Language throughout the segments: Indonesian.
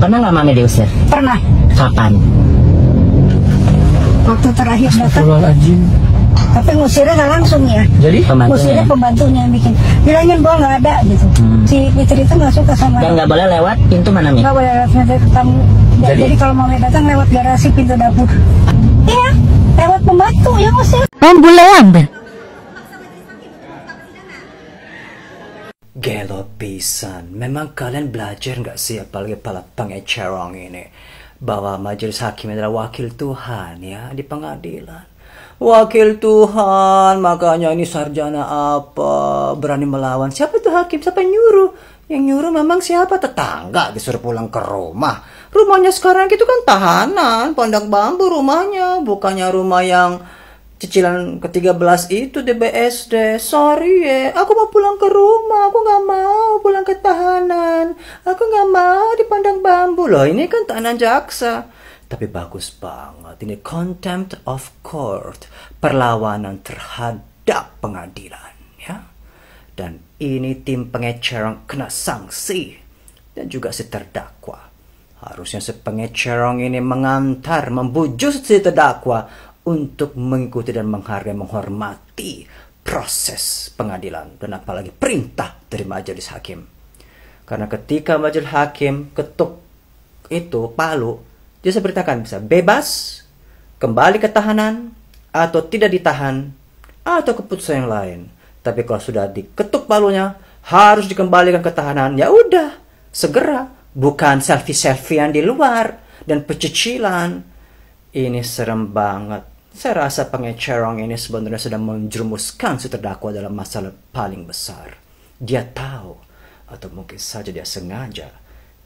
Pernah nggak Mami diusir? Pernah. Kapan? Waktu terakhir datang. Astagfirullahaladzim. Tapi ngusirnya nggak langsung ya. Jadi Ngusirnya pembantunya yang bikin. Bilangin bahwa nggak ada gitu. Si Fitri itu nggak suka sama. Dan nggak boleh lewat pintu mana Mi? Nggak boleh lewat pintu tamu. Jadi kalau mau datang lewat garasi pintu dapur. Iya, lewat pembantu yang ngusir. Boleh ambil. gelo pisan. Memang kalian belajar nggak sih, apalagi para pengecerong ini, bahwa majelis hakim adalah wakil Tuhan ya di pengadilan. Wakil Tuhan, makanya ini sarjana apa berani melawan? Siapa itu hakim? Siapa yang nyuruh? Yang nyuruh memang siapa? Tetangga disuruh pulang ke rumah. Rumahnya sekarang itu kan tahanan, Pondok Bambu rumahnya, bukannya rumah yang cicilan ke-13 itu di BSD. Sorry ya, aku mau pulang ke rumah, aku nggak mau pulang ke tahanan, aku nggak mau di Pondok Bambu. Loh ini kan tahanan jaksa. Tapi bagus banget, ini contempt of court, perlawanan terhadap pengadilan ya. Dan ini tim pengecerong kena sanksi, dan juga si terdakwa. Harusnya si pengecerong ini mengantar, membujuk si terdakwa untuk mengikuti dan menghargai, menghormati proses pengadilan, dan apalagi perintah dari majelis hakim. Karena ketika majelis hakim ketuk itu palu, dia seberitakan bisa bebas, kembali ke tahanan, atau tidak ditahan, atau keputusan yang lain. Tapi kalau sudah diketuk palunya, harus dikembalikan ke tahanan. Ya udah, segera, bukan selfie-selfiean di luar dan pecicilan. Ini serem banget. Saya rasa pengecerong ini sebenarnya sedang menjerumuskan si terdakwa dalam masalah paling besar. Dia tahu, atau mungkin saja dia sengaja,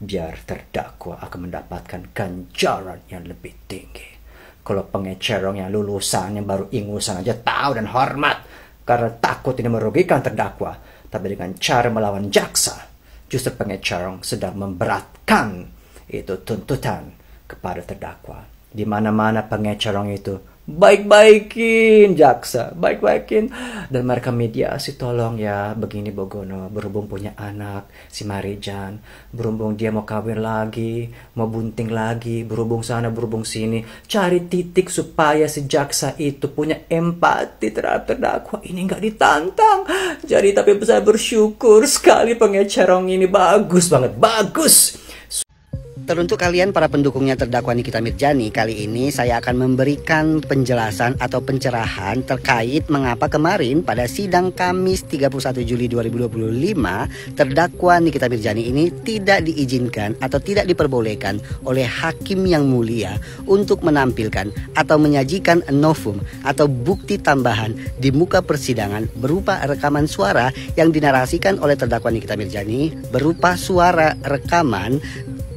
biar terdakwa akan mendapatkan ganjaran yang lebih tinggi. Kalau pengecerong yang lulusan, yang baru ingusan aja tahu dan hormat, karena takut ini merugikan terdakwa. Tapi dengan cara melawan jaksa, justru pengecerong sedang memberatkan itu tuntutan kepada terdakwa. Di mana-mana pengecerong itu baik-baikin jaksa, baik-baikin, dan mereka mediasi, tolong ya begini Bogono, berhubung punya anak si Marijan, berhubung dia mau kawin lagi, mau bunting lagi, berhubung sana berhubung sini, cari titik supaya si jaksa itu punya empati terhadap terdakwa. Ini nggak ditantang. Jadi tapi saya bersyukur sekali pengecerong ini, bagus banget, bagus. Teruntuk kalian para pendukungnya terdakwa Nikita Mirzani, kali ini saya akan memberikan penjelasan atau pencerahan terkait mengapa kemarin pada sidang Kamis 31 Juli 2025 terdakwa Nikita Mirzani ini tidak diizinkan atau tidak diperbolehkan oleh hakim yang mulia untuk menampilkan atau menyajikan novum atau bukti tambahan di muka persidangan berupa rekaman suara yang dinarasikan oleh terdakwa Nikita Mirzani berupa suara rekaman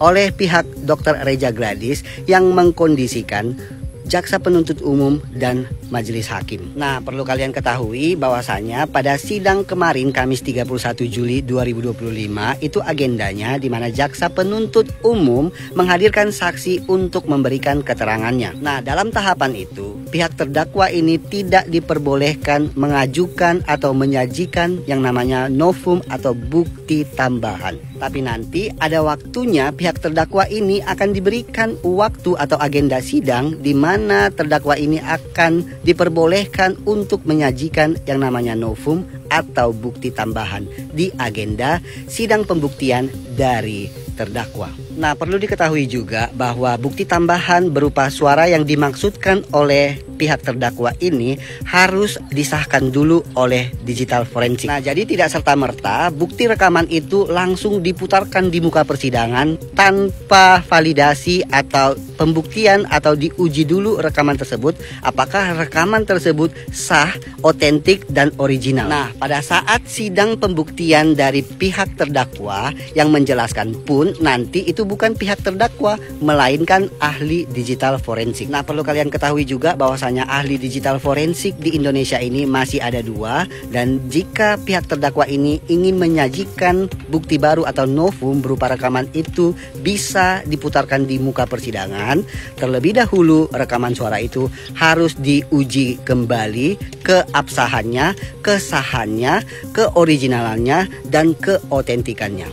oleh pihak Dr. Reja Gladys yang mengkondisikan jaksa penuntut umum dan majelis hakim. Nah, perlu kalian ketahui bahwasanya pada sidang kemarin Kamis 31 Juli 2025 itu agendanya di mana jaksa penuntut umum menghadirkan saksi untuk memberikan keterangannya. Nah, dalam tahapan itu pihak terdakwa ini tidak diperbolehkan mengajukan atau menyajikan yang namanya novum atau bukti tambahan. Tapi nanti ada waktunya pihak terdakwa ini akan diberikan waktu atau agenda sidang di mana terdakwa ini akan diperbolehkan untuk menyajikan yang namanya novum atau bukti tambahan di agenda sidang pembuktian dari terdakwa. Nah, perlu diketahui juga bahwa bukti tambahan berupa suara yang dimaksudkan oleh pihak terdakwa ini harus disahkan dulu oleh digital forensik. Nah, jadi tidak serta-merta bukti rekaman itu langsung diputarkan di muka persidangan tanpa validasi atau pembuktian atau diuji dulu rekaman tersebut apakah rekaman tersebut sah, otentik, dan original. Nah, pada saat sidang pembuktian dari pihak terdakwa yang menjelaskan pun nanti itu bukan pihak terdakwa melainkan ahli digital forensik. Nah, perlu kalian ketahui juga bahwasanya ahli digital forensik di Indonesia ini masih ada 2, dan jika pihak terdakwa ini ingin menyajikan bukti baru atau novum berupa rekaman itu bisa diputarkan di muka persidangan. Terlebih dahulu rekaman suara itu harus diuji kembali keabsahannya, kesahannya, keoriginalannya, dan keotentikannya.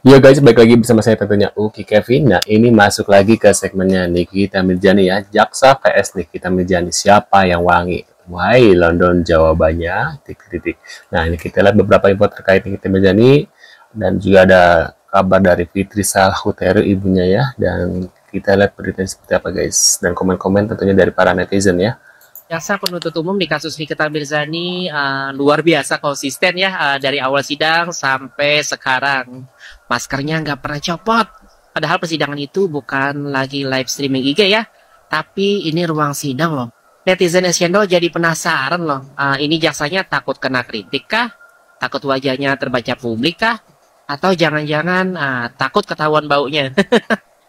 Yo guys, balik lagi bersama saya tentunya Uki Kevin. Nah, ini masuk lagi ke segmennya Nikita Mirjani ya. Jaksa vs Nikita Mirjani. Siapa yang wangi? Why London jawabannya titik-titik. Nah, ini kita lihat beberapa info terkait Nikita Mirjani dan juga ada kabar dari Fitri Salhuteru ibunya ya. Dan kita lihat beritanya seperti apa guys. Dan komen-komen tentunya dari para netizen ya. Jaksa penuntut umum di kasus Nikita Mirzani luar biasa konsisten ya dari awal sidang sampai sekarang. Maskernya nggak pernah copot. Padahal persidangan itu bukan lagi live streaming IG ya, tapi ini ruang sidang loh. Netizen Cendol jadi penasaran loh. Ini jaksanya takut kena kritik kah? Takut wajahnya terbaca publik kah? Atau jangan-jangan takut ketahuan baunya?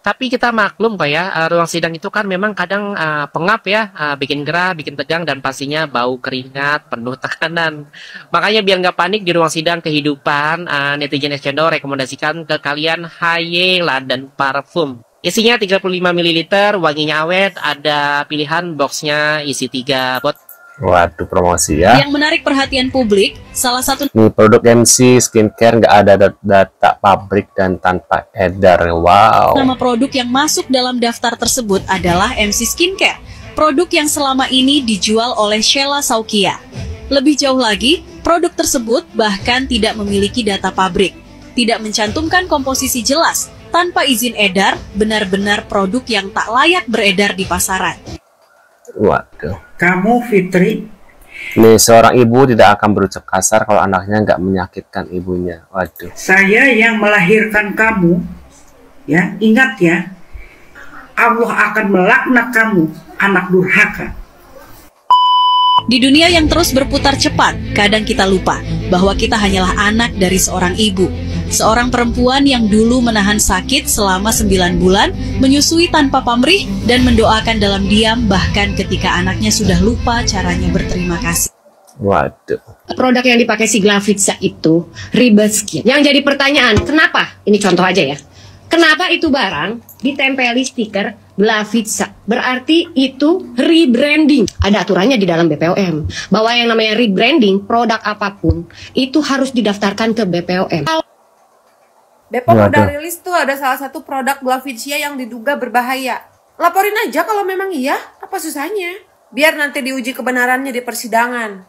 Tapi kita maklum kok ya, ruang sidang itu kan memang kadang pengap ya, bikin gerah, bikin tegang, dan pastinya bau keringat, penuh tekanan. Makanya biar nggak panik di ruang sidang kehidupan, netizen Cendol rekomendasikan ke kalian Haye London Parfum. Isinya 35 ml, wanginya awet, ada pilihan boxnya isi 3 bot. Waduh, promosi ya. Yang menarik perhatian publik, salah satu Nih, produk MC Skincare nggak ada data pabrik dan tanpa edar. Wow. nama produk yang masuk dalam daftar tersebut adalah MC Skincare, produk yang selama ini dijual oleh Sheila Saukia. Lebih jauh lagi, produk tersebut bahkan tidak memiliki data pabrik, tidak mencantumkan komposisi jelas, tanpa izin edar, benar-benar produk yang tak layak beredar di pasaran. Waduh. Kamu Fitri, Nih, seorang ibu tidak akan berucap kasar kalau anaknya nggak menyakitkan ibunya. Waduh. saya yang melahirkan kamu, ya ingat ya, Allah akan melaknat kamu, anak durhaka. Di dunia yang terus berputar cepat, kadang kita lupa bahwa kita hanyalah anak dari seorang ibu. Seorang perempuan yang dulu menahan sakit selama 9 bulan, menyusui tanpa pamrih, dan mendoakan dalam diam bahkan ketika anaknya sudah lupa caranya berterima kasih. Waduh. Produk yang dipakai si Glavitsa itu Ribet Skin. Yang jadi pertanyaan, kenapa? Ini contoh aja ya. Kenapa itu barang ditempeli stiker Glavitsa? Berarti itu rebranding. Ada aturannya di dalam BPOM bahwa yang namanya rebranding produk apapun itu harus didaftarkan ke BPOM. Bepom Waduh. udah rilis tuh ada salah satu produk Glavitsia yang diduga berbahaya. Laporin aja kalau memang iya, apa susahnya? Biar nanti diuji kebenarannya di persidangan.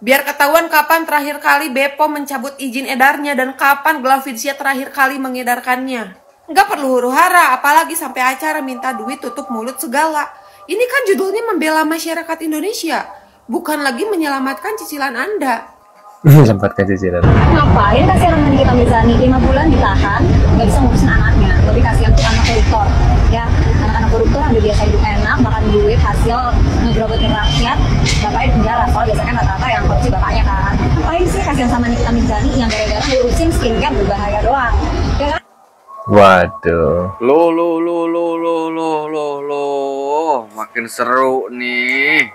Biar ketahuan kapan terakhir kali Bepom mencabut izin edarnya dan kapan Glavitsia terakhir kali mengedarkannya. Nggak perlu huru-hara, apalagi sampai acara minta duit tutup mulut segala. Ini kan judulnya membela masyarakat Indonesia, bukan lagi menyelamatkan cicilan Anda. Sempatkan cicilan. Ngapain kasihan sama Nikita Mirzani 5 bulan ditahan, nggak bisa ngurusin anaknya. Lebih kasihan tuh anak koruptor, ya. Anak-anak koruptor ambil biasa hidup enak, makan duit hasil ngegerobotin rakyat, bapaknya di penjara. Soalnya biasanya kan rata-rata yang korupsi bapaknya kan. Ngapain sih kasihan sama Nikita Mirzani yang gara-gara ngurusin skincare berbahaya doang, ya kan? Waduh. Loh, makin seru nih.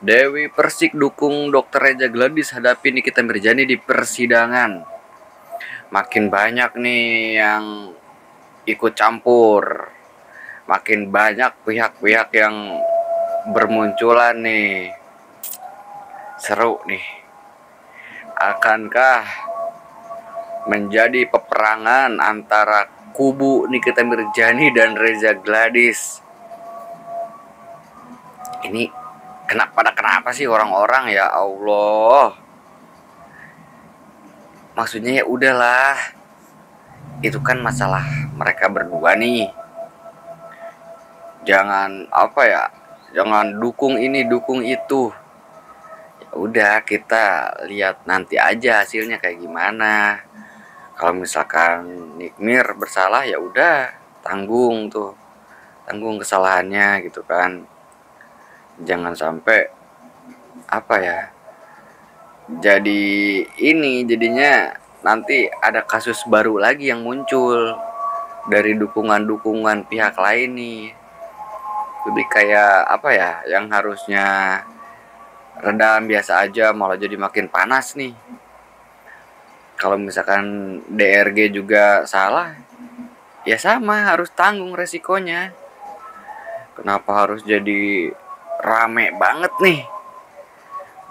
Dewi Persik dukung Dr. Reza Gladys hadapi Nikita Mirzani di persidangan. Makin banyak nih yang ikut campur. Makin banyak pihak-pihak yang bermunculan nih. Seru nih. Akankah menjadi peperangan antara kubu Nikita Mirzani dan Reza Gladys? Ini kenapa sih orang-orang, ya Allah? Maksudnya ya udahlah, itu kan masalah mereka berdua nih. Jangan jangan dukung ini dukung itu. Ya udah, kita lihat nanti aja hasilnya kayak gimana. Kalau misalkan Nikmir bersalah ya udah, tanggung kesalahannya gitu kan. Jangan sampai jadinya nanti ada kasus baru lagi yang muncul dari dukungan pihak lain nih. Lebih kayak yang harusnya redam biasa aja malah jadi makin panas nih. Kalau misalkan DRG juga salah, ya sama, harus tanggung resikonya. Kenapa harus jadi rame banget nih?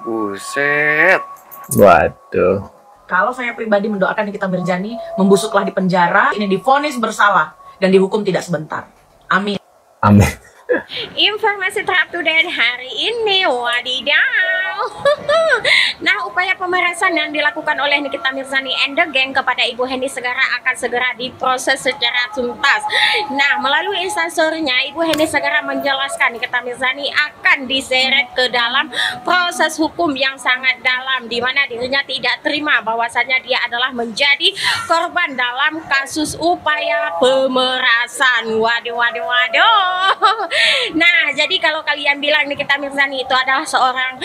Buset. Waduh. Kalau saya pribadi mendoakan Nikita Mirzani membusuklah di penjara, ini divonis bersalah dan dihukum tidak sebentar. Amin. Amin. Informasi terupdate hari ini, wadidaw. Nah, upaya pemerasan yang dilakukan oleh Nikita Mirzani and the Gang kepada Ibu Heni Segara akan segera diproses secara tuntas. Nah, melalui instastorynya, Ibu Heni Segara menjelaskan Nikita Mirzani akan diseret ke dalam proses hukum yang sangat dalam, di mana dirinya tidak terima bahwasannya dia adalah menjadi korban dalam kasus upaya pemerasan. Waduh, waduh, waduh. Nah, jadi kalau kalian bilang Nikita Mirzani itu adalah seorang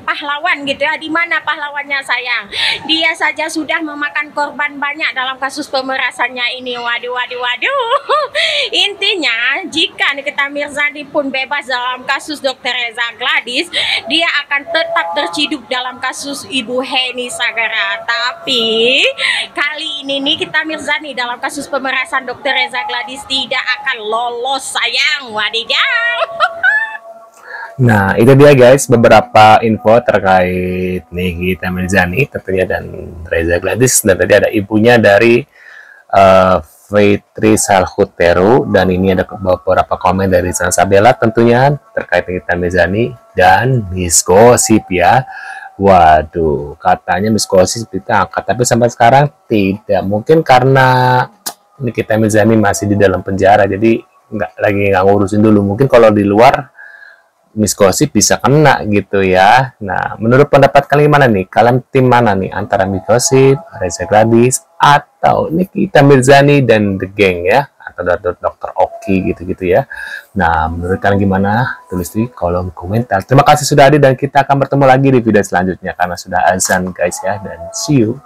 pahlawan gitu ya, di mana pahlawannya sayang? Dia saja sudah memakan korban banyak dalam kasus pemerasannya ini. Waduh, waduh, waduh. Intinya, jika Nikita Mirzani pun bebas dalam kasus Dr. Reza Gladys, dia akan tetap terciduk dalam kasus Ibu Heni Sagara. Tapi kali ini Nikita Mirzani dalam kasus pemerasan Dr. Reza Gladys tidak akan lolos, sayang. Wadidaw. Nah, itu dia guys beberapa info terkait Nikita Mirzani tentunya dan Reza Gladys, dan tadi ada ibunya dari Fitri Salhuteru, dan ini ada beberapa komen dari Sansabella tentunya terkait Nikita Mirzani dan Miss Gossip ya. Waduh, katanya Miss Gossip ditangkap, tapi sampai sekarang tidak. Mungkin karena Nikita Mirzani masih di dalam penjara, jadi nggak ngurusin dulu. Mungkin kalau di luar Miss Gossip bisa kena gitu ya. Nah, menurut pendapat kalian gimana nih? Kalian tim mana nih? Antara Miss Gossip, Reza Gladys, atau Nikita Mirzani dan The Gang ya? Atau Dr. Oki gitu-gitu ya. Nah, menurut kalian gimana? Tulis di kolom komentar. Terima kasih sudah hadir dan kita akan bertemu lagi di video selanjutnya karena sudah azan guys ya. Dan see you.